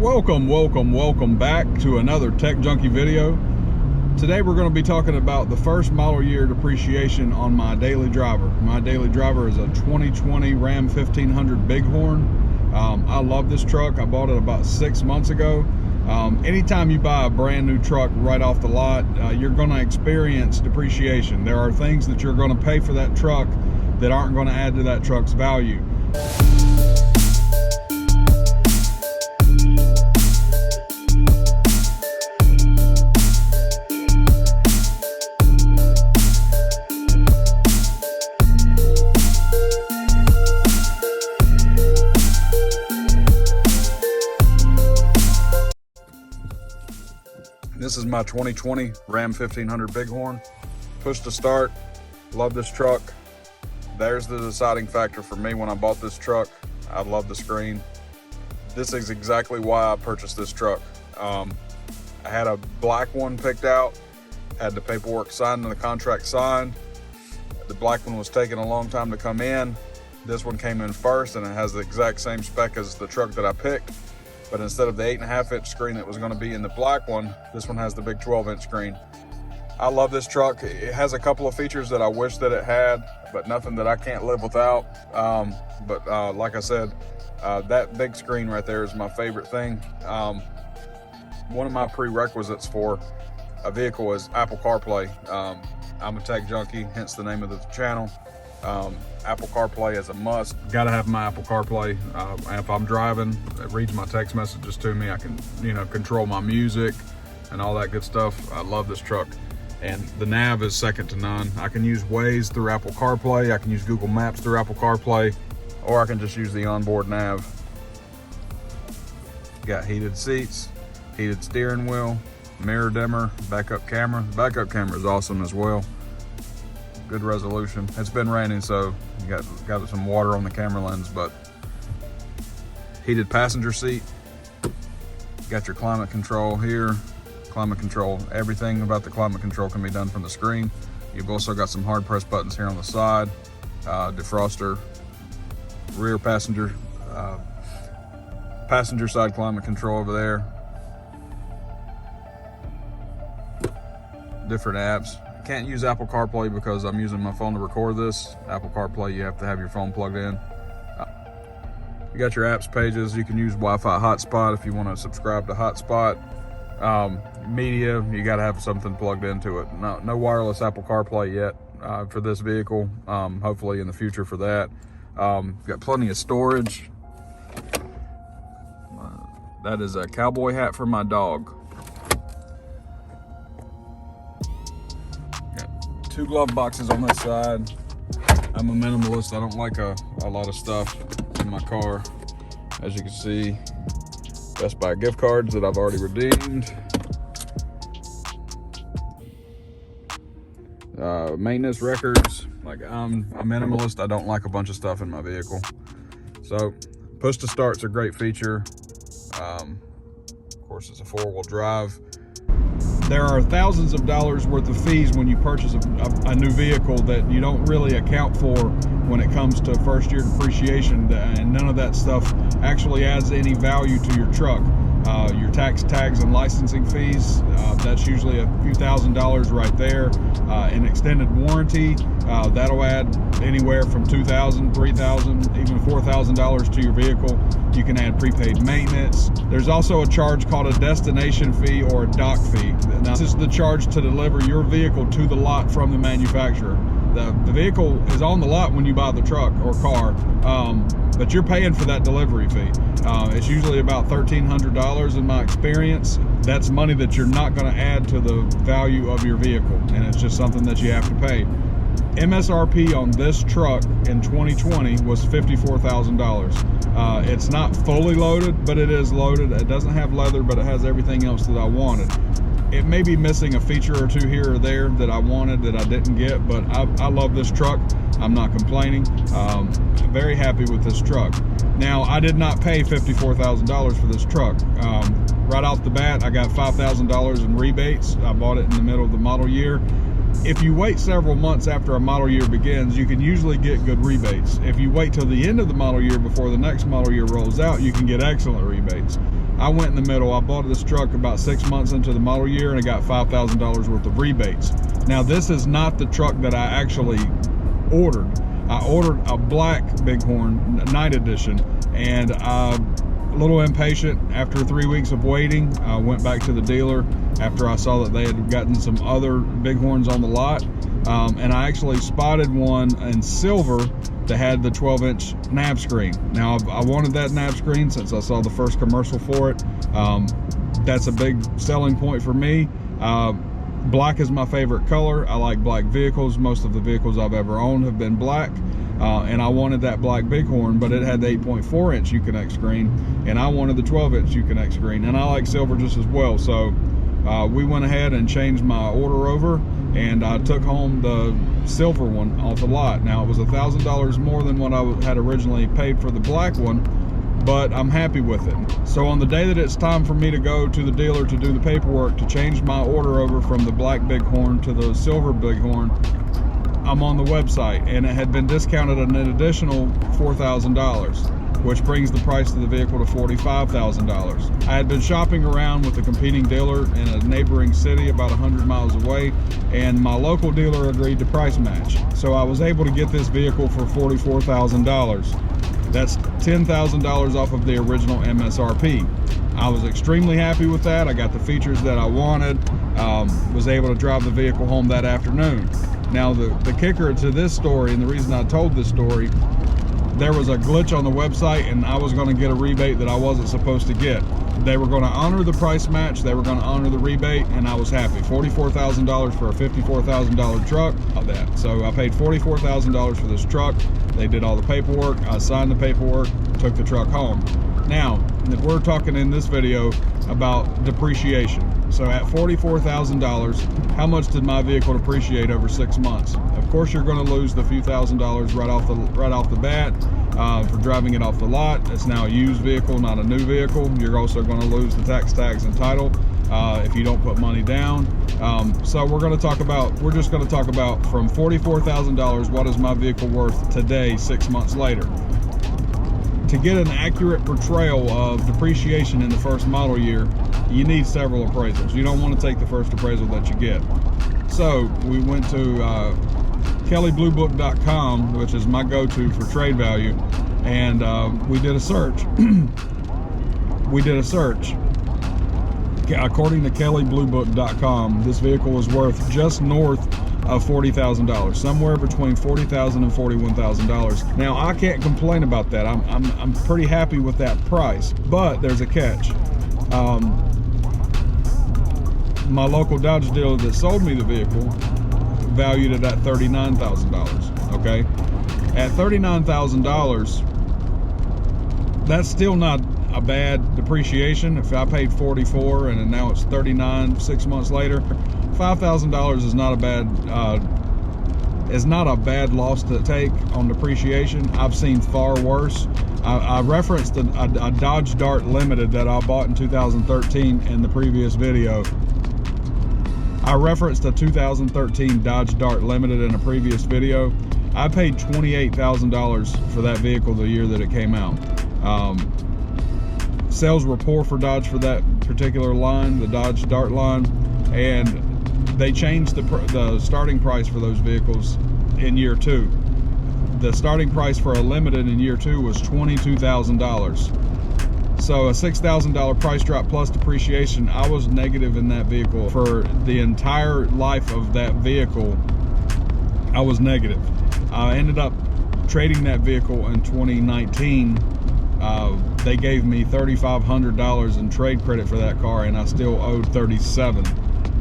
Welcome back to another Tech Junkie video. Today we're going to be talking about the first model year depreciation on my daily driver. My daily driver is a 2020 Ram 1500 Bighorn. I love this truck. I bought it about 6 months ago. Anytime you buy a brand new truck right off the lot, you're going to experience depreciation. There are things that you're going to pay for that truck that aren't going to add to that truck's value. This is my 2020 Ram 1500 Bighorn. Push to start. Love this truck. There's the deciding factor for me when I bought this truck. I love the screen. This is exactly why I purchased this truck. I had a black one picked out, had the paperwork signed and the contract signed. The black one was taking a long time to come in. This one came in first and it has the exact same spec as the truck that I picked. But instead of the 8.5-inch screen that was going to be in the black one, this one has the big 12-inch screen. I love this truck. It has a couple of features that I wish that it had, but nothing that I can't live without. Like I said, that big screen right there is my favorite thing. One of my prerequisites for a vehicle is Apple CarPlay. I'm a tech junkie, hence the name of the channel. Apple CarPlay is a must. Gotta have my Apple CarPlay. If I'm driving, it reads my text messages to me. I can, control my music and all that good stuff. I love this truck. And the nav is second to none. I can use Waze through Apple CarPlay. I can use Google Maps through Apple CarPlay, or I can just use the onboard nav. Got heated seats, heated steering wheel, mirror dimmer, backup camera. The backup camera is awesome as well. Good resolution. It's been raining, so you got some water on the camera lens, but heated passenger seat. Got your climate control here. Climate control, everything about the climate control can be done from the screen. You've also got some hard press buttons here on the side. Defroster, rear passenger side climate control over there. Different apps. Can't use Apple CarPlay because I'm using my phone to record this. Apple CarPlay, you have to have your phone plugged in. You got your apps pages. You can use Wi-Fi hotspot if you want to subscribe to hotspot. Media, you got to have something plugged into it. No wireless Apple CarPlay yet for this vehicle. Hopefully in the future for that. Got plenty of storage. That is a cowboy hat for my dog. 2 glove boxes on this side. I'm a minimalist. I don't like a lot of stuff in my car. As you can see, Best Buy gift cards that I've already redeemed. Maintenance records. Like, I'm a minimalist. I don't like a bunch of stuff in my vehicle. So push to start's a great feature. Of course, it's a 4-wheel drive. There are thousands of dollars worth of fees when you purchase a new vehicle that you don't really account for when it comes to first year depreciation, and none of that stuff actually adds any value to your truck. Your tags and licensing fees, that's usually a few $1,000s right there. An extended warranty, that'll add anywhere from $2,000, $3,000, even $4,000 to your vehicle. You can add prepaid maintenance. There's also a charge called a destination fee or a dock fee. Now, this is the charge to deliver your vehicle to the lot from the manufacturer. The vehicle is on the lot when you buy the truck or car, but you're paying for that delivery fee. It's usually about $1,300 in my experience. That's money that you're not going to add to the value of your vehicle, and it's just something that you have to pay. MSRP on this truck in 2020 was $54,000. It's not fully loaded, but it is loaded. It doesn't have leather, but it has everything else that I wanted. It may be missing a feature or two here or there that I wanted that I didn't get, but I love this truck. I'm not complaining. Very happy with this truck. Now, I did not pay $54,000 for this truck. Right off the bat, I got $5,000 in rebates. I bought it in the middle of the model year. If you wait several months after a model year begins, you can usually get good rebates. If you wait till the end of the model year before the next model year rolls out, you can get excellent rebates. I went in the middle. I bought this truck about 6 months into the model year, and I got $5,000 worth of rebates. Now, this is not the truck that I actually ordered. I ordered a black Bighorn night edition, and a little impatient. After 3 weeks of waiting, I went back to the dealer after I saw that they had gotten some other Bighorns on the lot, and I actually spotted one in silver that had the 12-inch nav screen. Now, I wanted that nav screen since I saw the first commercial for it. That's a big selling point for me. Black is my favorite color. I like black vehicles. Most of the vehicles I've ever owned have been black. And I wanted that black Bighorn, but it had the 8.4-inch Uconnect screen, and I wanted the 12-inch Uconnect screen, and I like silver just as well. So we went ahead and changed my order over, and I took home the silver one off the lot. Now, it was $1,000 more than what I had originally paid for the black one, but I'm happy with it. So on the day that it's time for me to go to the dealer to do the paperwork to change my order over from the black Bighorn to the silver Bighorn, I'm on the website, and it had been discounted an additional $4,000, which brings the price of the vehicle to $45,000. I had been shopping around with a competing dealer in a neighboring city about 100 miles away, and my local dealer agreed to price match. So I was able to get this vehicle for $44,000. That's $10,000 off of the original MSRP. I was extremely happy with that. I got the features that I wanted, was able to drive the vehicle home that afternoon. Now, the kicker to this story, and the reason I told this story, there was a glitch on the website, and I was going to get a rebate that I wasn't supposed to get. They were going to honor the price match, they were going to honor the rebate, and I was happy. $44,000 for a $54,000 truck. So I paid $44,000 for this truck. They did all the paperwork. I signed the paperwork, took the truck home. Now, we're talking in this video about depreciation. So at $44,000, how much did my vehicle depreciate over 6 months? Of course, you're going to lose the few $1,000s right off the bat for driving it off the lot. It's now a used vehicle, not a new vehicle. You're also going to lose the tax, and title if you don't put money down. So we're just going to talk about from $44,000, what is my vehicle worth today, 6 months later? To get an accurate portrayal of depreciation in the first model year, you need several appraisals. You don't want to take the first appraisal that you get. So we went to kellybluebook.com, which is my go-to for trade value, and we did a search. According to kellybluebook.com, this vehicle was worth just north of $40,000, somewhere between $40,000 and $41,000. Now, I can't complain about that. I'm pretty happy with that price, but there's a catch. My local Dodge dealer that sold me the vehicle valued it at $39,000. Okay, at $39,000, that's still not a bad depreciation. If I paid $44,000 and now it's $39,000 6 months later, $5,000 is not a bad loss to take on depreciation. I've seen far worse. I referenced a Dodge Dart Limited that I bought in 2013 in the previous video. I referenced a 2013 Dodge Dart Limited in a previous video. I paid $28,000 for that vehicle the year that it came out. Sales were poor for Dodge for that particular line, the Dodge Dart line, and they changed the starting price for those vehicles in year 2. The starting price for a Limited in year 2 was $22,000. So a $6,000 price drop plus depreciation. I was negative in that vehicle for the entire life of that vehicle. I was negative. I ended up trading that vehicle in 2019. They gave me $3,500 in trade credit for that car, and I still owed $37,000.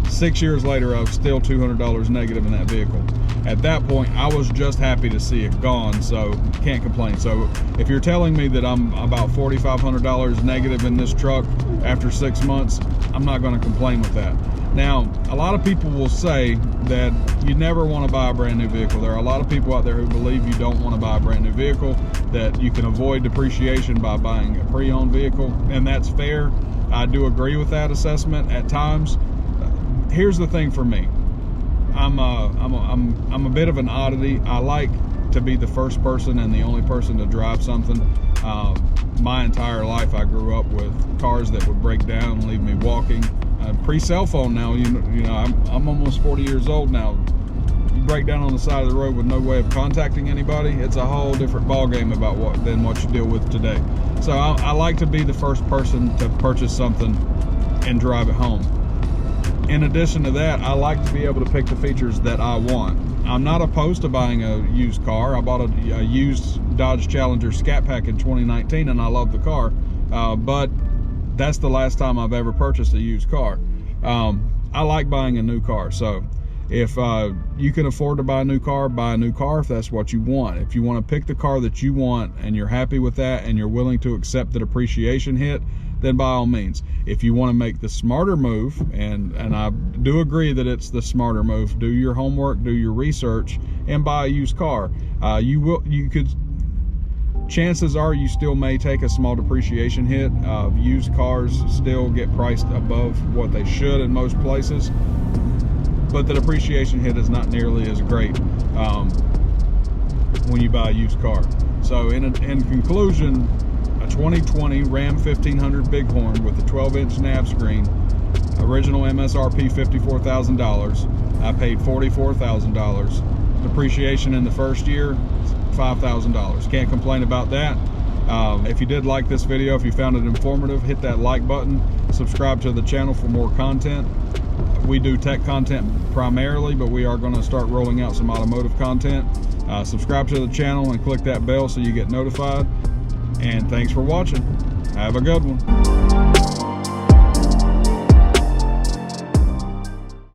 6 years later, I was still $200 negative in that vehicle. At that point, I was just happy to see it gone, so can't complain. So if you're telling me that I'm about $4,500 negative in this truck after 6 months, I'm not going to complain with that. Now, a lot of people will say that you never want to buy a brand new vehicle. There are a lot of people out there who believe you don't want to buy a brand new vehicle, that you can avoid depreciation by buying a pre-owned vehicle, and that's fair. I do agree with that assessment at times. Here's the thing for me. I'm a bit of an oddity. I like to be the first person and the only person to drive something. My entire life I grew up with cars that would break down and leave me walking. Pre-cell phone now, you know, I'm almost 40 years old now. You break down on the side of the road with no way of contacting anybody, it's a whole different ball game about than what you deal with today. So I like to be the first person to purchase something and drive it home. In addition to that, I like to be able to pick the features that I want. I'm not opposed to buying a used car. I bought a used Dodge Challenger Scat Pack in 2019 and I love the car, but that's the last time I've ever purchased a used car. I like buying a new car, so if you can afford to buy a new car if that's what you want. If you want to pick the car that you want and you're happy with that and you're willing to accept the depreciation hit, then by all means. If you want to make the smarter move, and I do agree that it's the smarter move, do your homework, do your research, and buy a used car. Chances are you still may take a small depreciation hit. Used cars still get priced above what they should in most places, but the depreciation hit is not nearly as great when you buy a used car. So in conclusion, a 2020 Ram 1500 Bighorn with a 12-inch nav screen, original MSRP $54,000. I paid $44,000. Depreciation in the first year, $5,000. Can't complain about that. If you did like this video, if you found it informative, hit that like button. Subscribe to the channel for more content. We do tech content primarily, but we are going to start rolling out some automotive content. Subscribe to the channel and click that bell so you get notified. And thanks for watching. Have a good one.